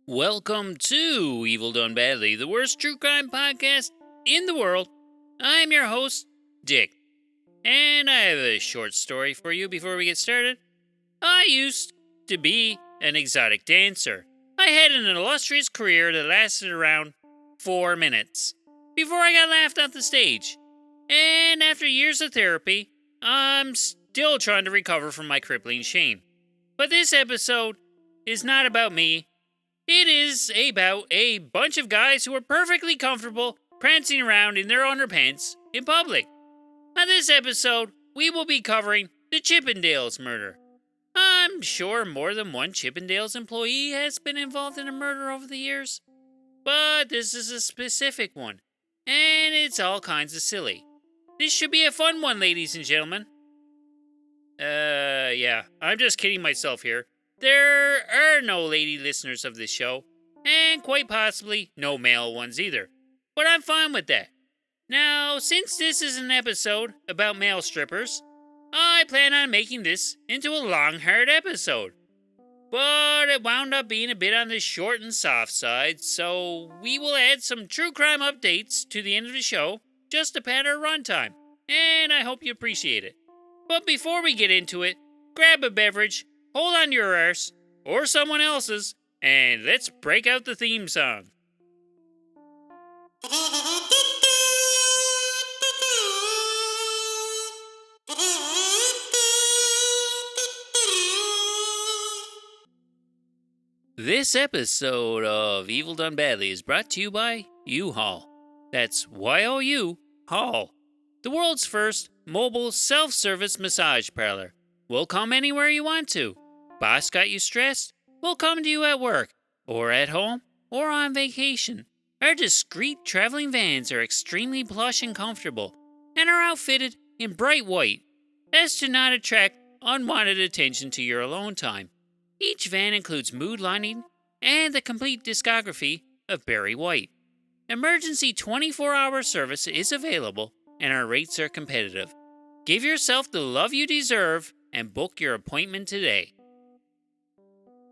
Welcome to Evil Done Badly, the worst true crime podcast in the world. I'm your host, Dick, and I have a short story for you before we get started. I used to be an exotic dancer. I had an illustrious career that lasted around 4 minutes before I got laughed off the stage. And after years of therapy, I'm still trying to recover from my crippling shame. But this episode is not about me. It is about a bunch of guys who are perfectly comfortable prancing around in their underpants in public. On this episode, we will be covering the Chippendales murder. I'm sure more than one Chippendales employee has been involved in a murder over the years, but this is a specific one, and it's all kinds of silly. This should be a fun one, ladies and gentlemen. Yeah, I'm just kidding myself here. There are no lady listeners of this show, and quite possibly no male ones either. But I'm fine with that. Now, since this is an episode about male strippers, I plan on making this into a long, hard episode. But it wound up being a bit on the short and soft side, so we will add some true crime updates to the end of the show just to pad our runtime, and I hope you appreciate it. But before we get into it, grab a beverage, hold on to your arse, or someone else's, and let's break out the theme song. This episode of Evil Done Badly is brought to you by U-Haul. That's Y-O-U, Haul. The world's first mobile self-service massage parlor. We'll come anywhere you want to. Boss got you stressed? We'll come to you at work, or at home, or on vacation. Our discreet traveling vans are extremely plush and comfortable, and are outfitted in bright white, as to not attract unwanted attention to your alone time. Each van includes mood lighting and the complete discography of Barry White. Emergency 24-hour service is available, and our rates are competitive. Give yourself the love you deserve and book your appointment today.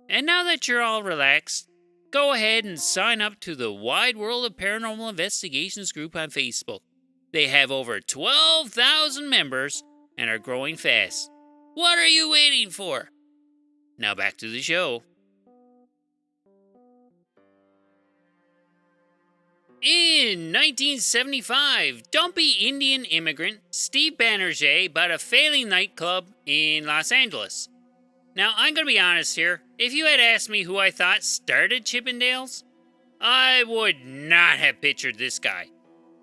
And now that you're all relaxed, go ahead and sign up to the Wide World of Paranormal Investigations group on Facebook. They have over 12,000 members and are growing fast. What are you waiting for? Now back to the show. In 1975, dumpy Indian immigrant Steve Banerjee bought a failing nightclub in Los Angeles. Now, I'm going to be honest here. If you had asked me who I thought started Chippendales, I would not have pictured this guy.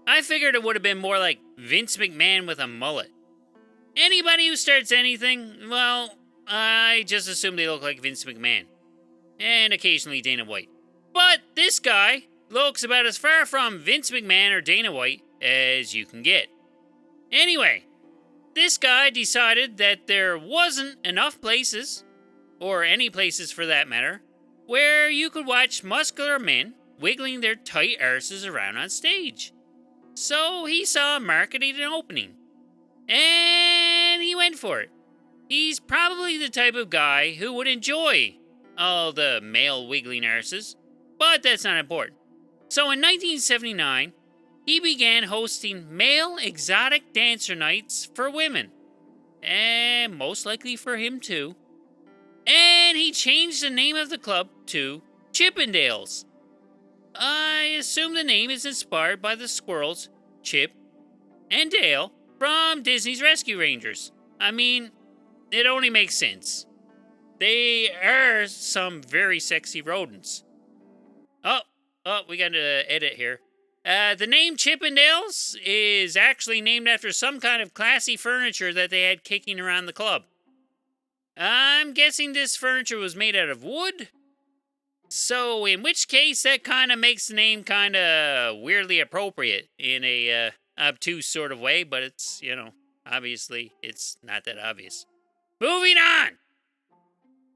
I figured it would have been more like Vince McMahon with a mullet. Anybody who starts anything, well, I just assume they look like Vince McMahon. And occasionally Dana White. But this guy looks about as far from Vince McMahon or Dana White as you can get. Anyway, this guy decided that there wasn't enough places, or any places for that matter, where you could watch muscular men wiggling their tight arses around on stage. So he saw a market and an opening. And he went for it. He's probably the type of guy who would enjoy all the male wiggling arses, but that's not important. So in 1979, he began hosting male exotic dancer nights for women. And most likely for him too. And he changed the name of the club to Chippendales. I assume the name is inspired by the squirrels Chip and Dale from Disney's Rescue Rangers. I mean, it only makes sense. They are some very sexy rodents. Oh, we got to edit here. The name Chippendales is actually named after some kind of classy furniture that they had kicking around the club. I'm guessing this furniture was made out of wood. So in which case that kind of makes the name kind of weirdly appropriate in a obtuse sort of way, but it's, obviously it's not that obvious. Moving on!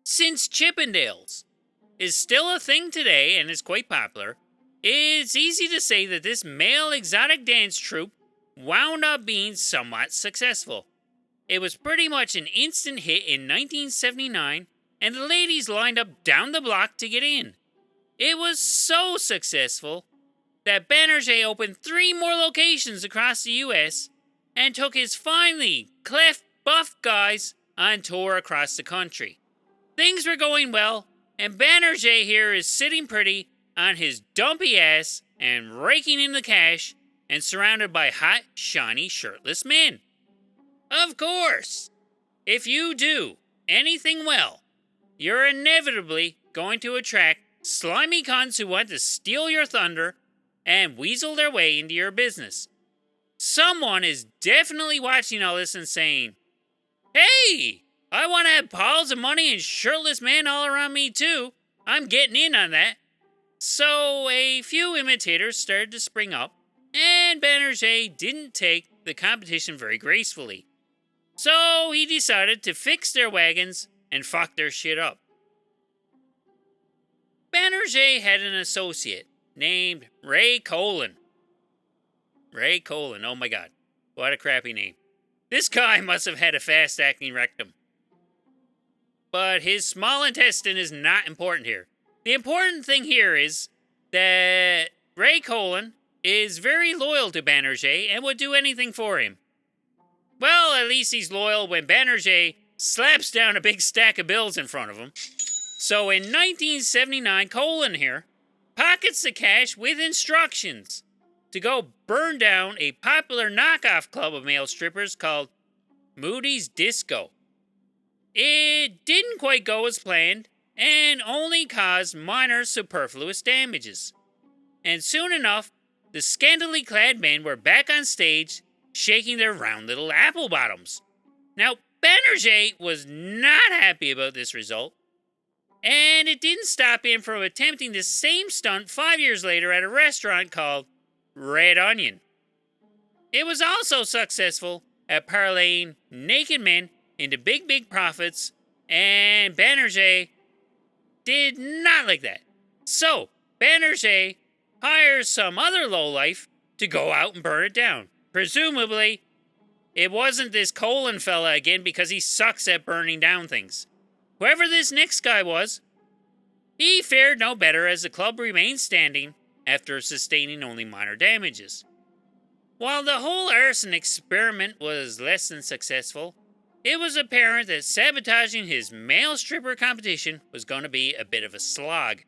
Since Chippendales is still a thing today and is quite popular, it's easy to say that this male exotic dance troupe wound up being somewhat successful. It was pretty much an instant hit in 1979, and the ladies lined up down the block to get in. It was so successful that Banerjee opened 3 more locations across the US and took his finely cleft buff guys on tour across the country. Things were going well, and Banerjee here is sitting pretty on his dumpy ass and raking in the cash and surrounded by hot, shiny, shirtless men. Of course, if you do anything well, you're inevitably going to attract slimy cunts who want to steal your thunder and weasel their way into your business. Someone is definitely watching all this and saying, "Hey, I want to have piles of money and shirtless men all around me too. I'm getting in on that." So a few imitators started to spring up, and Banerjee didn't take the competition very gracefully. So he decided to fix their wagons and fuck their shit up. Banerjee had an associate named Ray Colin. Ray Colin, oh my god, what a crappy name. This guy must have had a fast-acting rectum. But his small intestine is not important here. The important thing here is that Ray Colin is very loyal to Banerjee and would do anything for him. Well, at least he's loyal when Banerjee slaps down a big stack of bills in front of him. So in 1979, Colin here pockets the cash with instructions to go burn down a popular knockoff club of male strippers called Moody's Disco. It didn't quite go as planned and only caused minor superfluous damages. And soon enough, the scantily clad men were back on stage shaking their round little apple bottoms. Now, Banerjee was not happy about this result, and it didn't stop him from attempting the same stunt 5 years later at a restaurant called Red Onion. It was also successful at parlaying naked men into big profits, and Banerjee did not like that. So, Banerjee hires some other lowlife to go out and burn it down. Presumably, it wasn't this Colin fella again because he sucks at burning down things. Whoever this next guy was, he fared no better as the club remained standing after sustaining only minor damages. While the whole arson experiment was less than successful, it was apparent that sabotaging his male stripper competition was going to be a bit of a slog.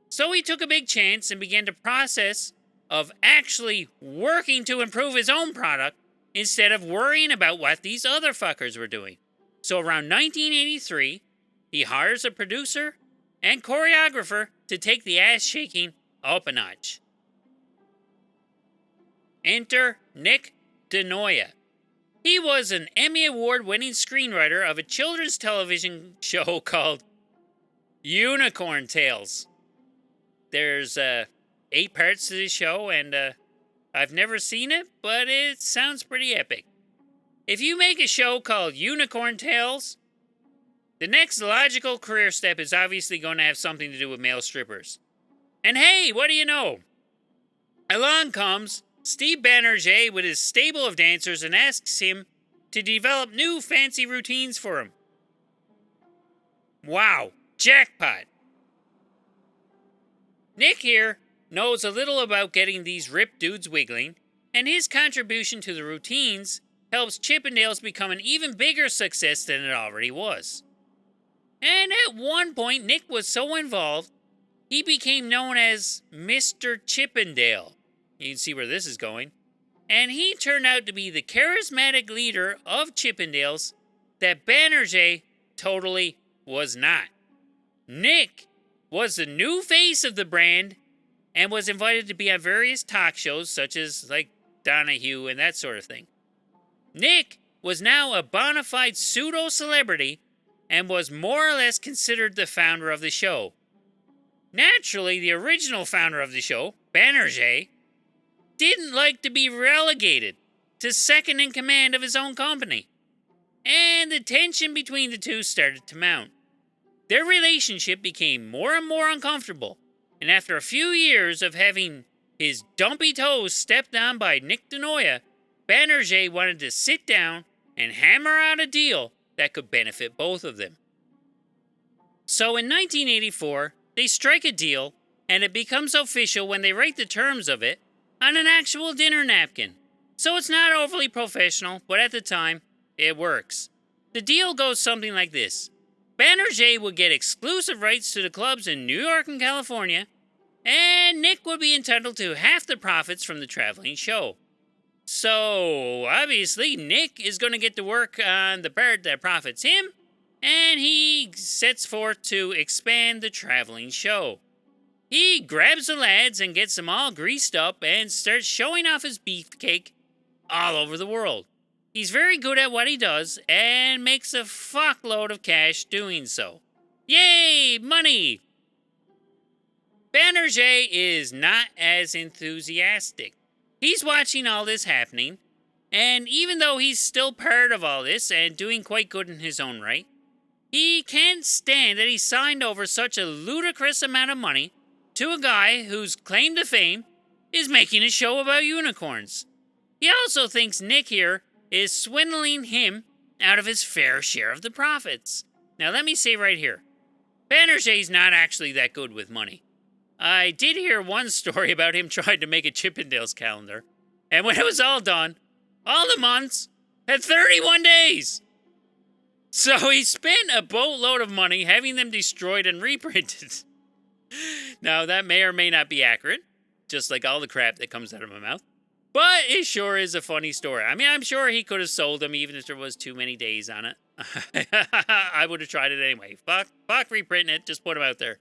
So he took a big chance and began the process of actually working to improve his own product instead of worrying about what these other fuckers were doing. So around 1983, he hires a producer and choreographer to take the ass-shaking up a notch. Enter Nick DeNoia. He was an Emmy Award-winning screenwriter of a children's television show called Unicorn Tales. There's 8 parts to this show, and I've never seen it, but it sounds pretty epic. If you make a show called Unicorn Tales, the next logical career step is obviously going to have something to do with male strippers. And hey, what do you know? Along comes Steve Banerjee with his stable of dancers and asks him to develop new fancy routines for him. Wow, jackpot! Nick here knows a little about getting these ripped dudes wiggling, and his contribution to the routines helps Chippendales become an even bigger success than it already was. And at one point, Nick was so involved, he became known as Mr. Chippendale. You can see where this is going. And he turned out to be the charismatic leader of Chippendales that Banerjee totally was not. Nick was the new face of the brand and was invited to be on various talk shows such as like Donahue and that sort of thing. Nick was now a bona fide pseudo-celebrity and was more or less considered the founder of the show. Naturally, the original founder of the show, Banerjee, didn't like to be relegated to second in command of his own company, and the tension between the two started to mount. Their relationship became more and more uncomfortable, and after a few years of having his dumpy toes stepped on by Nick DeNoia, Banerjee wanted to sit down and hammer out a deal that could benefit both of them. So in 1984, they strike a deal and it becomes official when they write the terms of it on an actual dinner napkin. So it's not overly professional, but at the time, it works. The deal goes something like this. Banerjee would get exclusive rights to the clubs in New York and California, and Nick would be entitled to half the profits from the traveling show. So, obviously, Nick is going to get to work on the part that profits him, and he sets forth to expand the traveling show. He grabs the lads and gets them all greased up and starts showing off his beefcake all over the world. He's very good at what he does and makes a fuckload of cash doing so. Yay, money! Banerjee is not as enthusiastic. He's watching all this happening, and even though he's still part of all this and doing quite good in his own right, he can't stand that he signed over such a ludicrous amount of money to a guy whose claim to fame is making a show about unicorns. He also thinks Nick here is swindling him out of his fair share of the profits. Now let me say right here, Banerjee's not actually that good with money. I did hear one story about him trying to make a Chippendales calendar, and when it was all done, all the months had 31 days. So he spent a boatload of money having them destroyed and reprinted. Now, that may or may not be accurate, just like all the crap that comes out of my mouth. But it sure is a funny story. I mean, I'm sure he could have sold them even if there was too many days on it. I would have tried it anyway. Fuck reprinting it, just put them out there.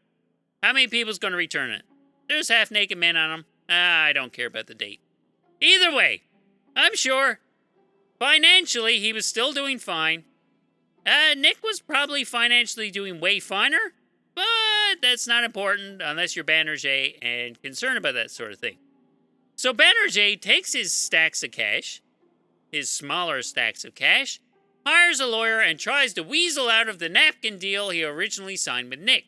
How many people's going to return it? There's half-naked men on them. I don't care about the date. Either way, I'm sure financially he was still doing fine. Nick was probably financially doing way finer, but that's not important unless you're Banerjee and concerned about that sort of thing. So Banerjee takes his stacks of cash, his smaller stacks of cash, hires a lawyer, and tries to weasel out of the napkin deal he originally signed with Nick.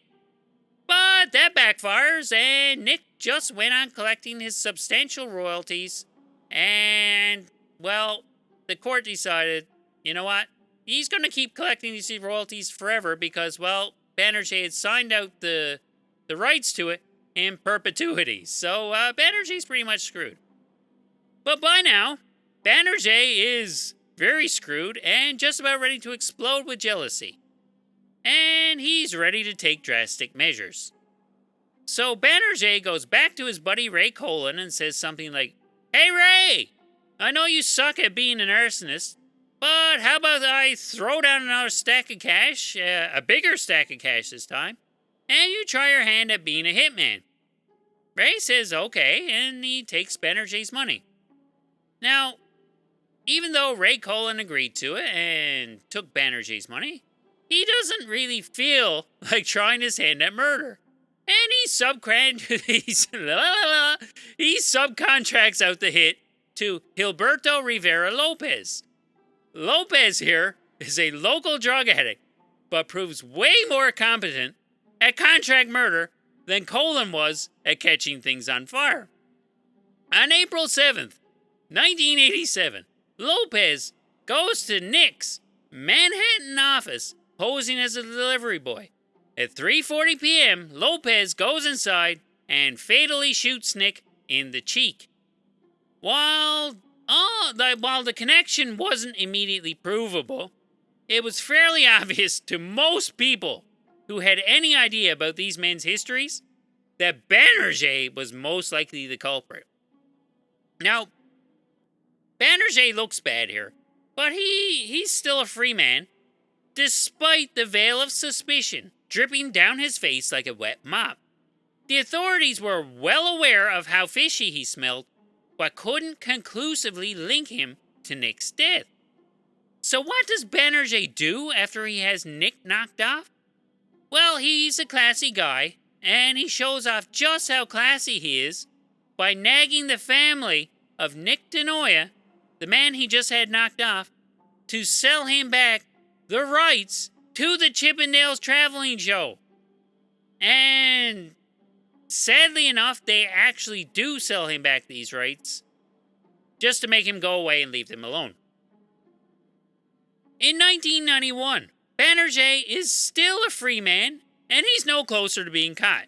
But that backfires, and Nick just went on collecting his substantial royalties, and, well, the court decided, you know what? He's going to keep collecting these royalties forever because, well, Banerjee had signed out the rights to it in perpetuity. So Banerjee's pretty much screwed. But by now, Banerjee is very screwed and just about ready to explode with jealousy. And he's ready to take drastic measures. So Banerjee goes back to his buddy Ray Colin and says something like, "Hey Ray, I know you suck at being an arsonist, but how about I throw down another stack of cash, a bigger stack of cash this time, and you try your hand at being a hitman?" Ray says okay, and he takes Banerjee's money. Now, even though Ray Colin agreed to it and took Banerjee's money, he doesn't really feel like trying his hand at murder. And he subcontracts out the hit to Gilberto Rivera Lopez. Lopez here is a local drug addict, but proves way more competent at contract murder than Colin was at catching things on fire. On April 7th, 1987, Lopez goes to Nick's Manhattan office posing as a delivery boy. At 3:40 p.m., Lopez goes inside and fatally shoots Nick in the cheek. While the connection wasn't immediately provable, it was fairly obvious to most people who had any idea about these men's histories that Banerjee was most likely the culprit. Now, Banerjee looks bad here, but he's still a free man, despite the veil of suspicion dripping down his face like a wet mop. The authorities were well aware of how fishy he smelled, but couldn't conclusively link him to Nick's death. So what does Banerjee do after he has Nick knocked off? Well, he's a classy guy, and he shows off just how classy he is by nagging the family of Nick DeNoia, the man he just had knocked off, to sell him back the rights to the Chippendales traveling show. And sadly enough, they actually do sell him back these rights, just to make him go away and leave them alone. In 1991, Banerjee is still a free man, and he's no closer to being caught.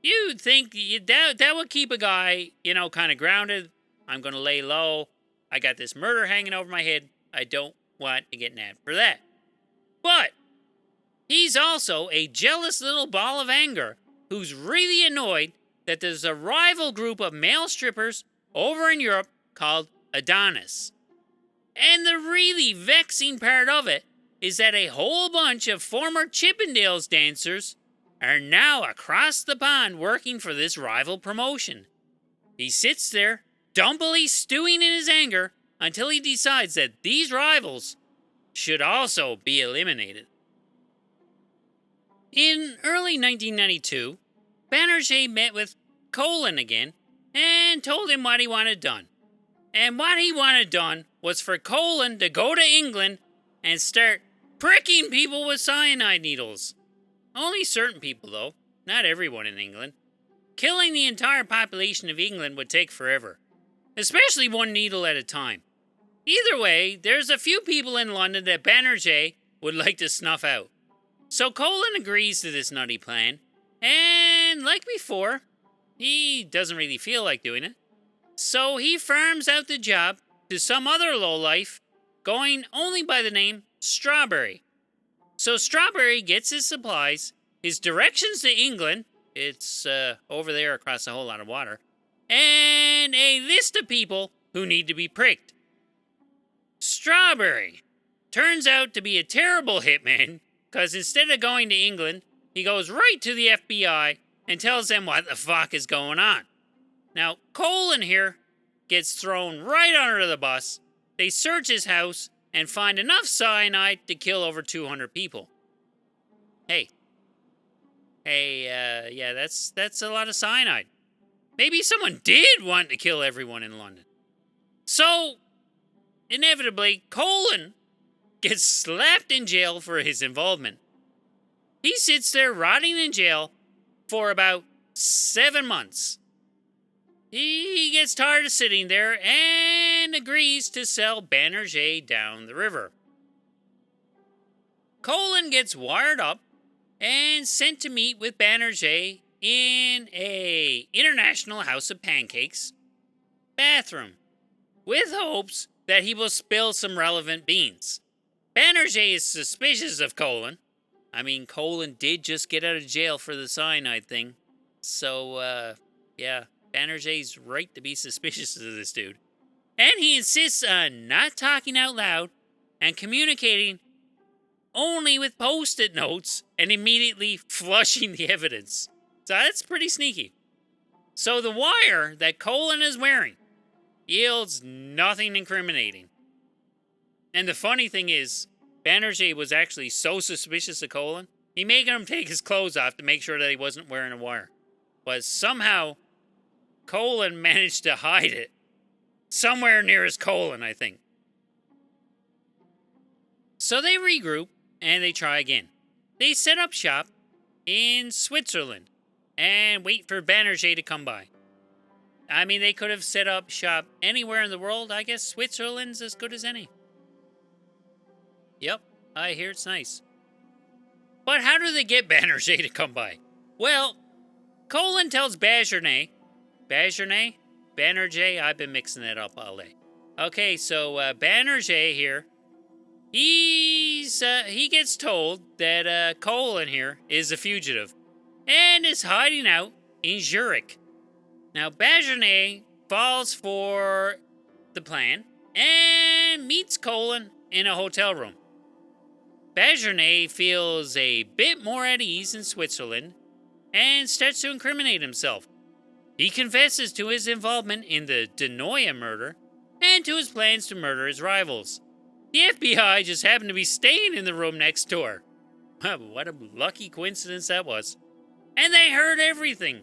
You'd think that would keep a guy, kind of grounded. I'm going to lay low. I got this murder hanging over my head. I don't want to get nabbed for that. But he's also a jealous little ball of anger who's really annoyed that there's a rival group of male strippers over in Europe called Adonis. And the really vexing part of it is that a whole bunch of former Chippendales dancers are now across the pond working for this rival promotion. He sits there, dumpily stewing in his anger until he decides that these rivals should also be eliminated. In early 1992, Banerjee met with Colin again and told him what he wanted done. And what he wanted done was for Colin to go to England and start pricking people with cyanide needles. Only certain people, though, not everyone in England. Killing the entire population of England would take forever, especially one needle at a time. Either way, there's a few people in London that Banerjee would like to snuff out. So Colin agrees to this nutty plan, and like before, he doesn't really feel like doing it. So he farms out the job to some other lowlife, going only by the name Strawberry. So Strawberry gets his supplies, his directions to England, it's over there across a whole lot of water, and a list of people who need to be pricked. Strawberry turns out to be a terrible hitman, because instead of going to England, he goes right to the FBI and tells them what the fuck is going on. Now, Colin here gets thrown right under the bus. They search his house and find enough cyanide to kill over 200 people. Hey, yeah, that's a lot of cyanide. Maybe someone did want to kill everyone in London. So, inevitably, Colin gets slapped in jail for his involvement. He sits there rotting in jail for about 7 months. He gets tired of sitting there and agrees to sell Banerjee down the river. Colin gets wired up and sent to meet with Banerjee in a International House of Pancakes bathroom, with hopes that he will spill some relevant beans. Banerjee is suspicious of Colin. I mean, Colin did just get out of jail for the cyanide thing. So, yeah, Banerjee's right to be suspicious of this dude. And he insists on not talking out loud and communicating only with post-it notes and immediately flushing the evidence. So that's pretty sneaky. So the wire that Colin is wearing yields nothing incriminating. And the funny thing is, Banerjee was actually so suspicious of Colin, he made him take his clothes off to make sure that he wasn't wearing a wire. But somehow, Colin managed to hide it. Somewhere near his colon, I think. So they regroup, and they try again. They set up shop in Switzerland, and wait for Banerjee to come by. I mean, they could have set up shop anywhere in the world. I guess Switzerland's as good as any. Yep, I hear it's nice. But how do they get Banerjee to come by? Well, Colin tells Banerjee, I've been mixing that up all day. Okay, so Banerjee here, he gets told that Colin here is a fugitive and is hiding out in Zurich. Now, Banerjee falls for the plan and meets Colin in a hotel room. Banerjee feels a bit more at ease in Switzerland and starts to incriminate himself. He confesses to his involvement in the Denoya murder and to his plans to murder his rivals. The FBI just happened to be staying in the room next door. What a lucky coincidence that was. And they heard everything.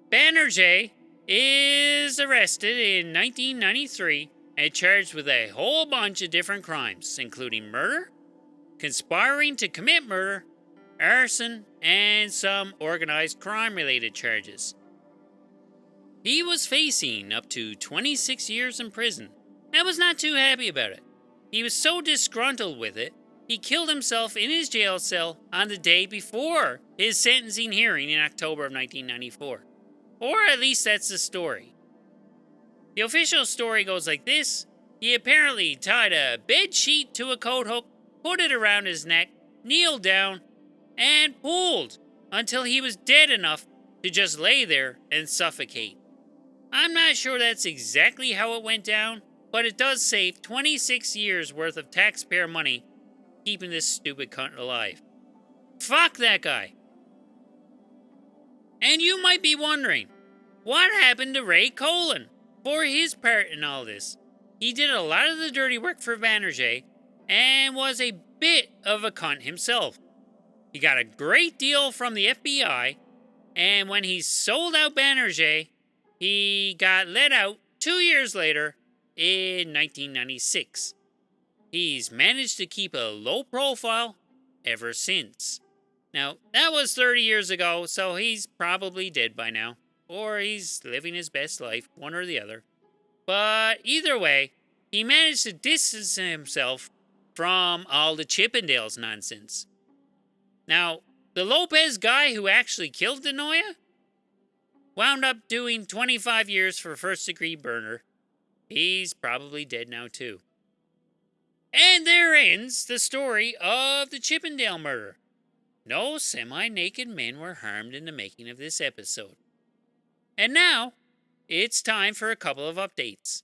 Banerjee is arrested in 1993 and charged with a whole bunch of different crimes, including murder, conspiring to commit murder, arson, and some organized crime-related charges. He was facing up to 26 years in prison and was not too happy about it. He was so disgruntled with it, he killed himself in his jail cell on the day before his sentencing hearing in October of 1994. Or at least that's the story. The official story goes like this. He apparently tied a bed sheet to a coat hook, put it around his neck, kneeled down, and pulled until he was dead enough to just lay there and suffocate. I'm not sure that's exactly how it went down, but it does save 26 years worth of taxpayer money keeping this stupid cunt alive. Fuck that guy. And you might be wondering, what happened to Ray Colin for his part in all this? He did a lot of the dirty work for Banerjee and was a bit of a cunt himself. He got a great deal from the FBI, and when he sold out Banerjee, he got let out 2 years later in 1996. He's managed to keep a low profile ever since. Now, that was 30 years ago, so he's probably dead by now. Or he's living his best life, one or the other. But either way, he managed to distance himself from all the Chippendales nonsense. Now, the Lopez guy who actually killed Denoya wound up doing 25 years for first-degree murder. He's probably dead now, too. And there ends the story of the Chippendale murder. No semi-naked men were harmed in the making of this episode. And now, it's time for a couple of updates.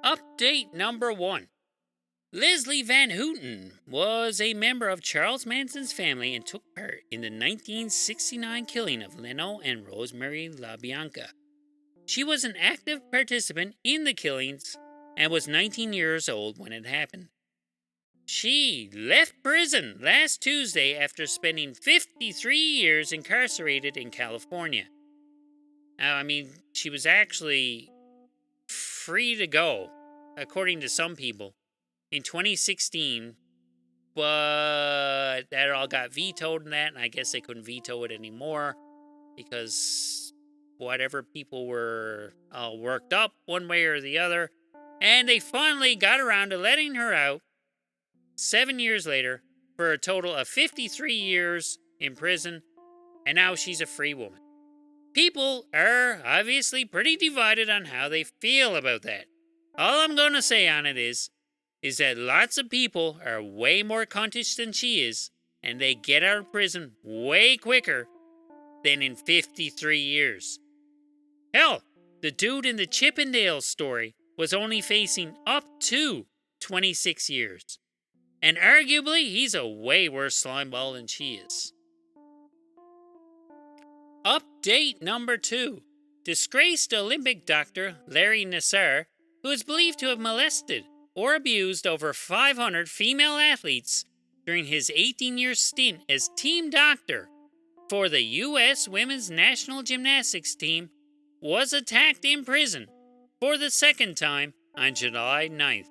Update number 1. Leslie Van Houten was a member of Charles Manson's family and took part in the 1969 killing of Leno and Rosemary LaBianca. She was an active participant in the killings and was 19 years old when it happened. She left prison last Tuesday after spending 53 years incarcerated in California. Now, she was actually free to go, according to some people, in 2016, but that all got vetoed and that, and I guess they couldn't veto it anymore because whatever people were all worked up one way or the other, and they finally got around to letting her out 7 years later for a total of 53 years in prison, and now she's a free woman. People are obviously pretty divided on how they feel about that. All I'm going to say on it is that lots of people are way more cuntish than she is, and they get out of prison way quicker than in 53 years. Hell, the dude in the Chippendales story was only facing up to 26 years. And arguably, he's a way worse slimeball than she is. Update number 2. Disgraced Olympic doctor Larry Nassar, who is believed to have molested or abused over 500 female athletes during his 18-year stint as team doctor for the U.S. women's national gymnastics team, was attacked in prison for the second time on July 9th.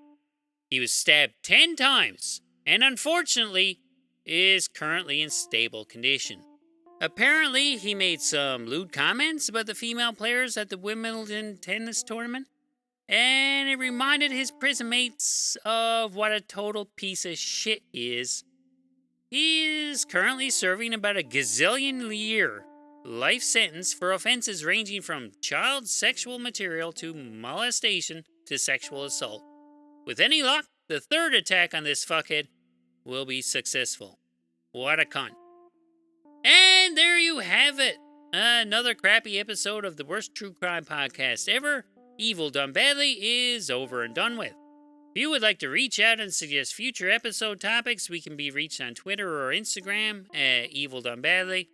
He was stabbed 10 times and unfortunately is currently in stable condition. Apparently, he made some lewd comments about the female players at the Wimbledon tennis tournament, and it reminded his prison mates of what a total piece of shit he is. He is currently serving about a gazillion-year life sentence for offenses ranging from child sexual material to molestation to sexual assault. With any luck, the third attack on this fuckhead will be successful. What a cunt. And there you have it. Another crappy episode of the worst true crime podcast ever. Evil Done Badly is over and done with. If you would like to reach out and suggest future episode topics, we can be reached on Twitter or Instagram at Evil Done Badly,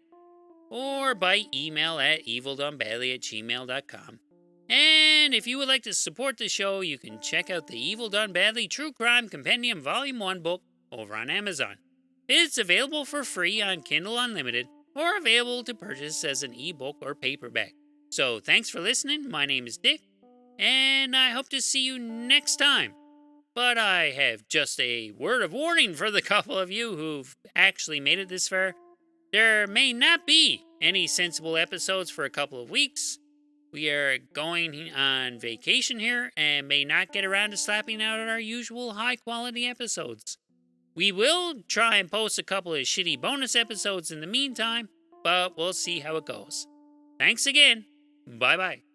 or by email at evildonebadly@gmail.com. And if you would like to support the show, you can check out the Evil Done Badly True Crime Compendium Volume 1 book over on Amazon. It's available for free on Kindle Unlimited, or available to purchase as an ebook or paperback. So thanks for listening. My name is Dick, and I hope to see you next time. But I have just a word of warning for the couple of you who've actually made it this far. There may not be any sensible episodes for a couple of weeks. We are going on vacation here and may not get around to slapping out our usual high-quality episodes. We will try and post a couple of shitty bonus episodes in the meantime, but we'll see how it goes. Thanks again. Bye bye.